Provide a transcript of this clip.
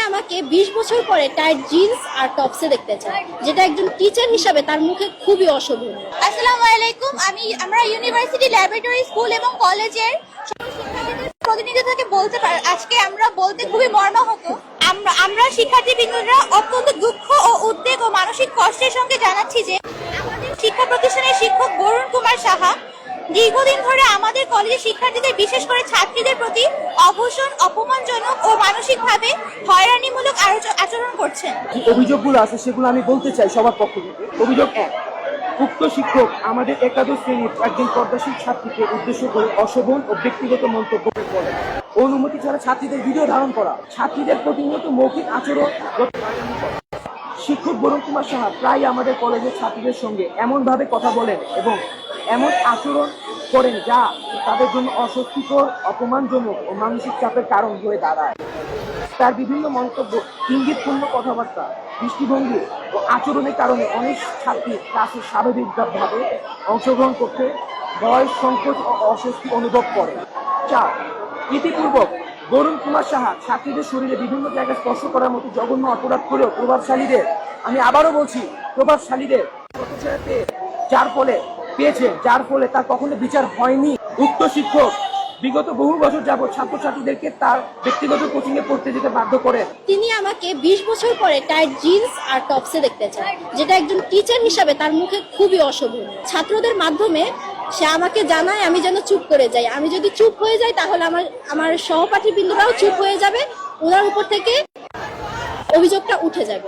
আমাকে 20 বছর পরে টাইট জিন্স আর টপসে দেখতে চায়, যেটা একজন টিচার হিসাবে তার মুখে খুবই অশোভনীয়। আসসালামু আলাইকুম। আমরা ইউনিভার্সিটি ল্যাবরেটরি স্কুল এবং কলেজের প্রতিনিধি থেকে আজকে আমরা বলতে খুবই মর্মাহত। আমরা শিক্ষার্থীবৃন্দরা অত্যন্ত দুঃখ ও উদ্বেগ ও মানসিক কষ্টের সঙ্গে জানাচ্ছি যে আমাদের শিক্ষা প্রতিষ্ঠানের শিক্ষক বরুণ কুমার সাহা দীর্ঘদিন ধরে আমাদের কলেজের শিক্ষার্থীদের, বিশেষ করে ছাত্রীদের প্রতি অভূষণ, অপমানজনক ও মানসিকভাবে হয়রানিমূলক আচরণ করছেন। যে অভিযোগগুলো আছে সেগুলো আমি বলতে চাই সবার পক্ষ থেকে। অভিযোগ 1, উক্ত শিক্ষক আমাদের একাদশ শ্রেণীর একজন পর্দাশীল ছাত্রীকে উদ্দেশ্য করে অশোভন ও ব্যক্তিগত মন্তব্য করেন। অনুমতি ছাড়া ছাত্রীদের ভিডিও ধারণ করা, ছাত্রীদের প্রতিনিয়ত মৌখিক আচরণ। শিক্ষক বরুণ কুমার সাহা প্রায় আমাদের কলেজের ছাত্রীদের সঙ্গে এমনভাবে কথা বলেন এবং এমন আচরণ করেন যা তাদের জন্য অস্বস্তিকর, অপমানজনক ও মানসিক চাপের কারণ হয়ে দাঁড়ায়। তার বিভিন্ন মন্তব্য, ইঙ্গিতপূর্ণ কথাবার্তা, দৃষ্টিভঙ্গি ও আচরণের কারণে অনেক ছাত্রী ক্লাসে স্বাভাবিকভাবে অংশগ্রহণ করতে ভয়, সংকোচ ও অস্বস্তি অনুভব করে। 4, ইতিপূর্বক বরুণ কুমার সাহা ছাত্রীদের শরীরে বিভিন্ন জায়গায় স্পর্শ করার মতো জঘন্য অপরাধ করেও প্রভাবশালীদের, আমি আবারও বলছি, প্রভাবশালীদের যার ফলে তার কখনো বিচার হয়নি। উক্ত শিক্ষক বিগত বহু বছর যাবৎ ছাত্রছাত্রীদেরকে তার ব্যক্তিগত কোচিং এ পড়তে যেতে বাধ্য করেন। তিনি আমাকে 20 বছর পরে টাইট জিন্স আর টপসে দেখতে চায়, যেটা একজন টিচার হিসাবে তার মুখে খুবই অশোভনীয়। ছাত্রদের মাধ্যমে সে আমাকে জানায় আমি যেন চুপ করে যাই। আমি যদি চুপ হয়ে যাই তাহলে আমার সহপাঠী বৃন্দরাও চুপ হয়ে যাবে, ওনার উপর থেকে অভিযোগটা উঠে যাবে।